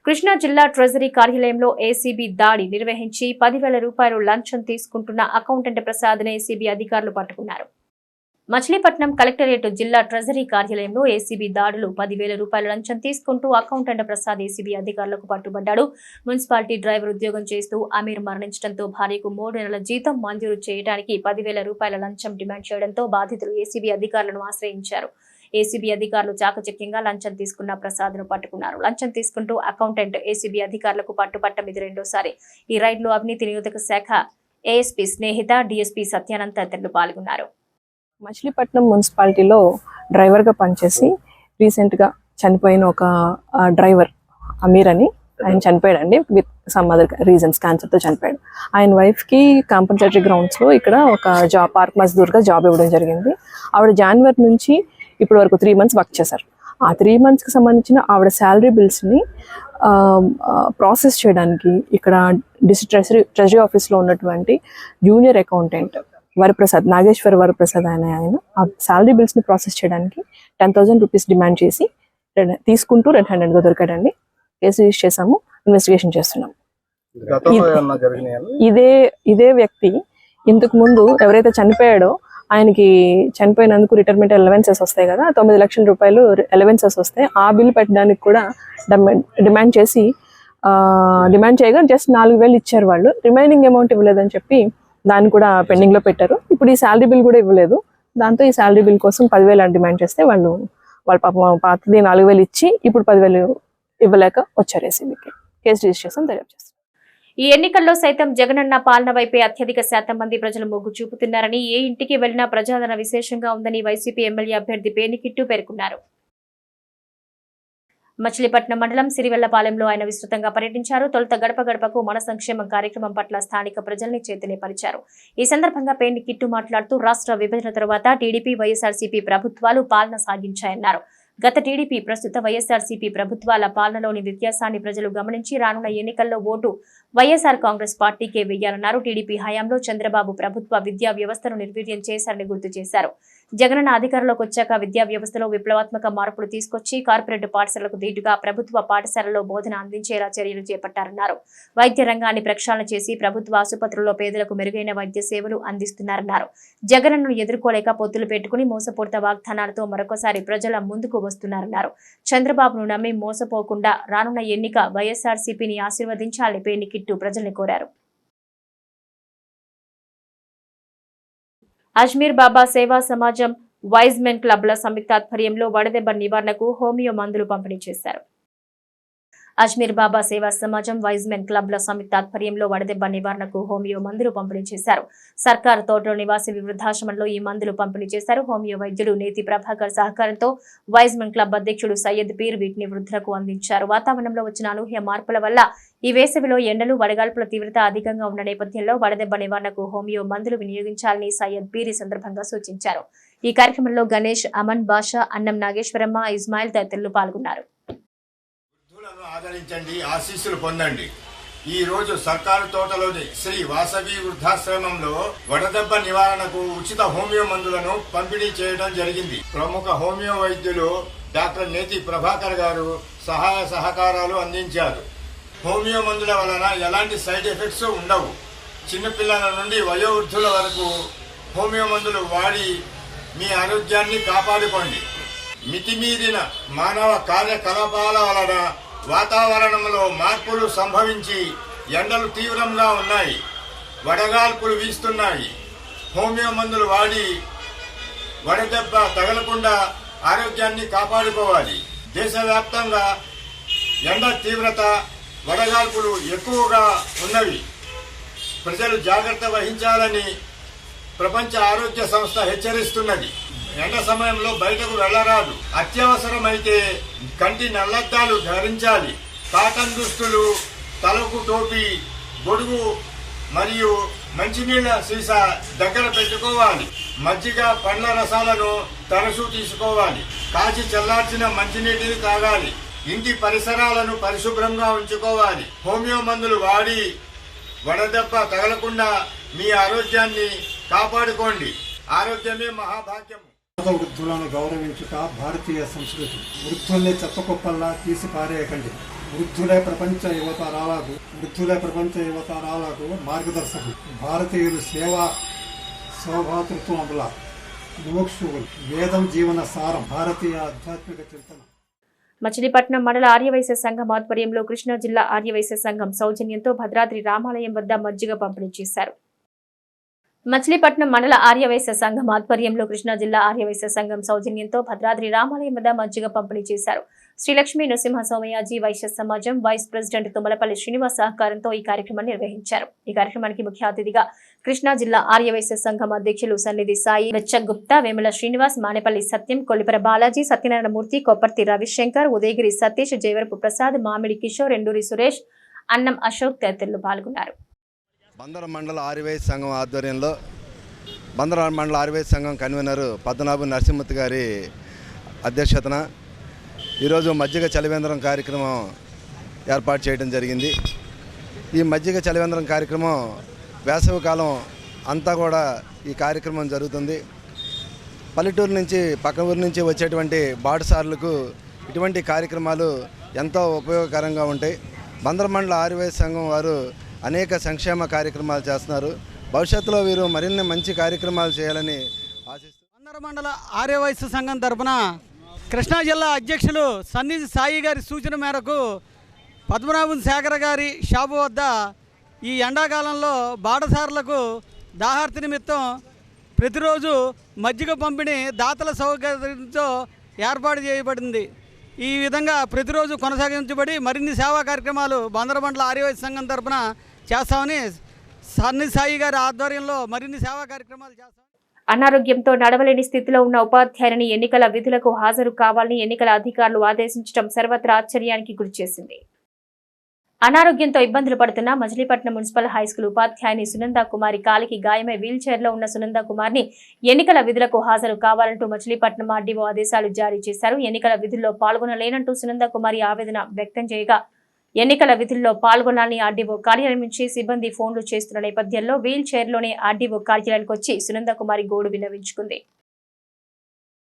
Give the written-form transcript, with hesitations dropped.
కృష్ణా జిల్లా ట్రెజరీ కార్యాలయంలో ఏసీబీ దాడి నిర్వహించి 10,000 రూపాయలు లంచం తీసుకుంటున్న అకౌంటెంట్ ప్రసాద్ని ఏసీబీ అధికారులు పట్టుకున్నారు. మచిలీపట్నం కలెక్టరేట్ జిల్లా ట్రెజరీ కార్యాలయంలో ఏసీబీ దాడులు 10,000 రూపాయల లంచం తీసుకుంటూ అకౌంటెంట్ ప్రసాద్ ఏసీబీ అధికారులకు పట్టుబడ్డాడు. మున్సిపాలిటీ డ్రైవర్ ఉద్యోగం చేస్తూ అమీర్ మరణించడంతో భార్యకు 3 నెలల జీతం మంజూరు చేయడానికి 10,000 రూపాయల లంచం డిమాండ్ చేయడంతో బాధితులు ఏసీబీ అధికారులను ఆశ్రయించారు. ఏసీబీ అధికారులు చాకచక్యంగా లంచం తీసుకున్న ప్రసాద్ను పట్టుకున్నారు. లంచం తీసుకుంటూ అకౌంటెంట్ ఏసీబీ అధికారులకు పట్టుబట్టం ఇది రెండోసారి. ఈ రైడ్లో అవినీతి నిరోధక శాఖ ఏఎస్పీ స్నేహిత, డీఎస్పీ సత్యానంద్ తదితరులు పాల్గొన్నారు. మచిలీపట్నం మున్సిపాలిటీలో డ్రైవర్గా పనిచేసి రీసెంట్గా చనిపోయిన ఒక డ్రైవర్ అమీర్ అని ఆయన చనిపోయాడండి. విత్ సమ్ అదర్ రీజన్స్, క్యాన్సర్తో చనిపోయాడు. ఆయన వైఫ్కి కాంపన్సేటరీ గ్రౌండ్స్లో ఇక్కడ ఒక జాబ్, పార్క్ మజ్దూర్గా జాబ్ ఇవ్వడం జరిగింది. ఆవిడ జనవరి నుంచి ఇప్పటి వరకు 3 months వర్క్ చేశారు. ఆ 3 monthsకి సంబంధించిన ఆవిడ శాలరీ బిల్స్ని ప్రాసెస్ చేయడానికి ఇక్కడ డిస్ట్రిక్ట్ ట్రెజరీ ఆఫీస్లో ఉన్నటువంటి జూనియర్ అకౌంటెంట్ వరప్రసాద్, నాగేశ్వర్ వరప్రసాద్ ఆయన ఆ శాలరీ బిల్స్ని ప్రాసెస్ చేయడానికి 10,000 రూపీస్ డిమాండ్ చేసి తీసుకుంటూ రెడ్ హ్యాండెడ్గా దొరికాడండి. కేసు రిజిస్టర్ చేసాము, ఇన్వెస్టిగేషన్ చేస్తున్నాము. ఇదే వ్యక్తి ఇంతకు ముందు ఎవరైతే చనిపోయాడో ఆయనకి చనిపోయినందుకు రిటైర్మెంట్ అలవెన్సెస్ వస్తాయి కదా, 9 లక్షల రూపాయలు అలవెన్సెస్ వస్తాయి. ఆ బిల్ పెట్టడానికి కూడా డిమాండ్ చేయగా జస్ట్ 4,000 ఇచ్చారు వాళ్ళు. రిమైనింగ్ అమౌంట్ ఇవ్వలేదని చెప్పి దాన్ని కూడా పెండింగ్లో పెట్టారు. ఇప్పుడు ఈ శాలరీ బిల్ కూడా ఇవ్వలేదు. దాంతో ఈ శాలరీ బిల్ కోసం 10,000 డిమాండ్ చేస్తే వాళ్ళ పాపం పాతది 4,000 ఇచ్చి ఇప్పుడు 10,000 ఇవ్వలేక వచ్చారు ఏసీబీకి. కేసు రిజిస్టర్ చేస్తాం, దర్యాప్తు చేస్తాం. ఈ ఎన్నికల్లో సైతం జగనన్న పాలన వైపే అత్యధిక శాతం మంది ప్రజలు మొగ్గు చూపుతున్నారని, ఏ ఇంటికి వెళ్లినా ప్రజాదరణ విశేషంగా ఉందని వైసీపీ ఎమ్మెల్యే అభ్యర్థి పేర్ని కిట్టు పేర్కొన్నారు. మచిలీపట్నం మండలం సిరివెల్లపాలెంలో ఆయన విస్తృతంగా పర్యటించారు. తొలుత గడప గడపకు మన సంక్షేమం కార్యక్రమం పట్ల స్థానిక ప్రజల్ని చైతన్యపరిచారు. ఈ సందర్భంగా పేర్ని కిట్టు మాట్లాడుతూ రాష్ట్ర విభజన తర్వాత టీడీపీ, వైఎస్ఆర్సీపీ ప్రభుత్వాలు పాలన సాగించాయన్నారు. గత టీడీపీ, ప్రస్తుత వైఎస్ఆర్సీపీ ప్రభుత్వాల పాలనలోని వ్యత్యాసాన్ని ప్రజలు గమనించి రానున్న ఎన్నికల్లో ఓటు వైఎస్ఆర్ కాంగ్రెస్ పార్టీకే వెయ్యాలన్నారు. టీడీపీ హయాంలో చంద్రబాబు ప్రభుత్వ విద్యా వ్యవస్థను నిర్వీర్యం చేశారని గుర్తు చేశారు. జగనన్న అధికారంలోకి వచ్చాక విద్యా వ్యవస్థలో విప్లవాత్మక మార్పులు తీసుకొచ్చి కార్పొరేట్ పాఠశాలకు ధీటుగా ప్రభుత్వ పాఠశాలలో బోధన అందించేలా చర్యలు చేపట్టారన్నారు. వైద్య రంగాన్ని ప్రక్షాళన చేసి ప్రభుత్వ ఆసుపత్రుల్లో పేదలకు మెరుగైన వైద్య సేవలు అందిస్తున్నారన్నారు. జగనన్నను ఎదుర్కోలేక పొత్తులు పెట్టుకుని మోసపూరిత వాగ్దానాలతో మరొకసారి ప్రజల ముందుకు వస్తున్నారన్నారు. చంద్రబాబును నమ్మి మోసపోకుండా రానున్న ఎన్నిక వైఎస్ఆర్సీపీని ఆశీర్వదించాలని పేర్ని కిట్టు ప్రజల్ని కోరారు. అజ్మీర్ బాబా సేవా సమాజం, వైజ్ మెన్ క్లబ్ల సంయుక్త ఆధ్వర్యంలో వడదెబ్బ నివారణకు హోమియో మందులు పంపిణీ చేశారు. అజ్మీర్ బాబా సేవా సమాజం, వైజ్ మెన్ క్లబ్ల సంయుక్త ఆధ్వర్యంలో వడదెబ్బ నివారణకు హోమియో మందులు పంపిణీ చేశారు. సర్కార్ తోటలో నివాసి వృద్ధాశ్రమంలో ఈ మందులు పంపిణీ చేశారు. హోమియో వైద్యులు నేతి ప్రభాకర్ సహకారంతో వైజ్ మెన్ క్లబ్ అధ్యక్షుడు సయ్యద్ పీర్ వీటిని వృద్ధులకు అందించారు. వాతావరణంలో వచ్చిన అనూహ్య మార్పుల వల్ల ఈ వేసవిలో ఎండలు, వడగాల్పుల తీవ్రత అధికంగా ఉన్న నేపథ్యంలో వడదెబ్బ నివారణకు హోమియో మందులు వినియోగించాలని సయ్యద్ పీర్ ఈ సందర్భంగా సూచించారు. ఈ కార్యక్రమంలో గణేష్, అమన్ బాషా, అన్నం నాగేశ్వరమ్మ, ఇస్మాయిల్ తదితరులు పాల్గొన్నారు. ఆదరించండి, ఆశీస్సులు పొందండి. ఈ రోజు సర్కారు తోటలోని శ్రీ వాసవి వృద్ధాశ్రమంలో వడదెబ్బ నివారణకు ఉచిత హోమియో మందులను పంపిణీ చేయడం జరిగింది. ప్రముఖ హోమియో వైద్యులు డాక్టర్ నేతి ప్రభాకర్ గారు సహాయ సహకారాలు అందించారు. హోమియో మందుల వలన ఎలాంటి సైడ్ ఎఫెక్ట్స్ ఉండవు. చిన్నపిల్లల నుండి వయోవృద్ధుల వరకు హోమియో మందులు వాడి మీ ఆరోగ్యాన్ని కాపాడుకోండి. మితిమీరిన మానవ కార్యకలాపాల వలన వాతావరణంలో మార్పులు సంభవించి ఎండలు తీవ్రంగా ఉన్నాయి, వడగాల్పులు వీస్తున్నాయి. హోమియో మందులు వాడి వడదెబ్బ తగలకుండా ఆరోగ్యాన్ని కాపాడుకోవాలి. దేశవ్యాప్తంగా ఎండ తీవ్రత, వడగాల్పులు ఎక్కువగా ఉన్నవి. ప్రజలు జాగ్రత్త వహించాలని ప్రపంచ ఆరోగ్య సంస్థ హెచ్చరిస్తున్నది. ఎండ సమయంలో బయటకు వెళ్లరాదు. అత్యవసరమైతే కంటి నల్లద్దాలు ధరించాలి. కాటన్ దుస్తులు, తలకు టోపీ, గొడుగు మరియు మంచినీళ్ల సీసా దగ్గర పెట్టుకోవాలి. మజ్జిగ, పండ్ల రసాలను తరచూ తీసుకోవాలి. కాచి చల్లార్చిన మంచినీటిని తాగాలి. ఇంటి పరిసరాలను పరిశుభ్రంగా ఉంచుకోవాలి. హోమియో మందులు వాడి వడదెబ్బ తగలకుండా మీ ఆరోగ్యాన్ని కాపాడుకోండి. ఆరోగ్యమే మహాభాగ్యం. వృద్ధులను గౌరవించుట భారతీయ సంస్కృతి. వృద్ధుల్ని చెత్తకుప్పల్లా తీసి పారేయకండి. వృద్ధులే ప్రపంచ యువతరాలకు మార్గదర్శకులు. భారతీయులు సౌభాతృత్వముల మోక్షువులు. వేదం జీవన సారం. భారతీయ ఆధ్యాత్మిక చింతన. మచిలీపట్నం మండల ఆర్యవైశ్య సంఘం ఆధ్వర్యంలో కృష్ణా జిల్లా ఆర్యవైశ్య సంఘం సౌజన్యంతో భద్రాద్రి రామాలయం వద్ద మజ్జిగ పంపిణీ చేశారు. మచిలీపట్నం మండల ఆర్యవైశ్య సంఘం ఆధ్వర్యంలో కృష్ణా జిల్లా ఆర్యవైశ్య సంఘం సౌజన్యంతో భద్రాద్రి రామాలయం వద్ద మజ్జిగ పంపిణీ చేశారు. శ్రీలక్ష్మీ నృసింహ సోమయాజీ వైశ్య సమాజం వైస్ ప్రెసిడెంట్ తుమ్మలపల్లి శ్రీనివాస్ సహకారంతో ఈ కార్యక్రమాన్ని నిర్వహించారు. ఈ కార్యక్రమానికి ముఖ్య అతిథిగా కృష్ణా జిల్లా ఆర్యవైశ్య సంఘం అధ్యక్షులు సన్నిధి సాయి, వెచ్చగుప్తా, వేముల శ్రీనివాస్, మానేపల్లి సత్యం, కొల్లిపర బాలాజీ, సత్యనారాయణమూర్తి, కొప్పర్తి రవిశంకర్, ఉదయగిరి సతీష్, జయవరపు ప్రసాద్, మామిడి కిషోర్, ఎండూరి సురేష్, అన్నం అశోక్ తదితరులు పాల్గొన్నారు. బందర మండల ఆర్యవైశ్య సంఘం ఆధ్వర్యంలో బందర మండల ఆర్యవైశ్య సంఘం కన్వీనర్ పద్మనాభ నరసింహమూర్తి గారి అధ్యక్షతన ఈరోజు మజ్జిగ చలివేంద్రం కార్యక్రమం ఏర్పాటు చేయడం జరిగింది. ఈ మజ్జిగ చలివేంద్రం కార్యక్రమం వేసవి కాలం అంతా కూడా ఈ కార్యక్రమం జరుగుతుంది. పల్లెటూరు నుంచి పక్క ఊరు నుంచి వచ్చేటువంటి బాటసారులకు ఇటువంటి కార్యక్రమాలు ఎంతో ఉపయోగకరంగా ఉంటాయి. బందర మండల ఆర్యవైశ్య సంఘం వారు అనేక సంక్షేమ కార్యక్రమాలు చేస్తున్నారు. భవిష్యత్తులో వీరు మరిన్ని మంచి కార్యక్రమాలు చేయాలని ఆశిస్తున్నారు. బందర మండల ఆర్యవైశ్య సంఘం తరఫున కృష్ణా జిల్లా అధ్యక్షులు సన్నిధి సాయి గారి సూచన మేరకు పద్మనాభం శేఖర్ గారి షాపు వద్ద ఈ ఎండాకాలంలో బాటసారులకు దాహార్తి నిమిత్తం ప్రతిరోజు మజ్జిగ పంపిణీ దాతల సౌకర్యంతో ఏర్పాటు చేయబడింది. ఈ విధంగా ప్రతిరోజు కొనసాగించబడి మరిన్ని సేవా కార్యక్రమాలు బందర మండల ఆర్యవైశ్య సంఘం తరఫున చేస్తామని సన్నిధి సాయి గారి ఆధ్వర్యంలో మరిన్ని సేవా కార్యక్రమాలు చేస్తాం. అనారోగ్యంతో నడవలేని స్థితిలో ఉన్న ఉపాధ్యాయుని ఎన్నికల విధులకు హాజరు కావాలని ఎన్నికల అధికారులు ఆదేశించడం సర్వత్రా ఆశ్చర్యానికి గురిచేసింది. అనారోగ్యంతో ఇబ్బందులు పడుతున్న మచిలీపట్నం మున్సిపల్ హైస్కూల్ ఉపాధ్యాయుని సునందా కుమారి కాలికి గాయమై వీల్ చైర్లో ఉన్న సునందా కుమార్ని ఎన్నికల విధులకు హాజరు కావాలంటూ మచిలీపట్నం ఆర్డీఓ ఆదేశాలు జారీ చేశారు. ఎన్నికల విధుల్లో పాల్గొనలేనంటూ సునందా కుమారి ఆవేదన వ్యక్తం చేయగా ఎన్నికల విధుల్లో పాల్గొనాలని ఆర్డీఓ కార్యాలయం నుంచి సిబ్బంది ఫోన్లు చేస్తున్న నేపథ్యంలో వీల్ చైర్లోనే ఆర్డీఓ కార్యాలయానికి వచ్చి సునందా కుమారి గోడు విన్నవించుకుంది.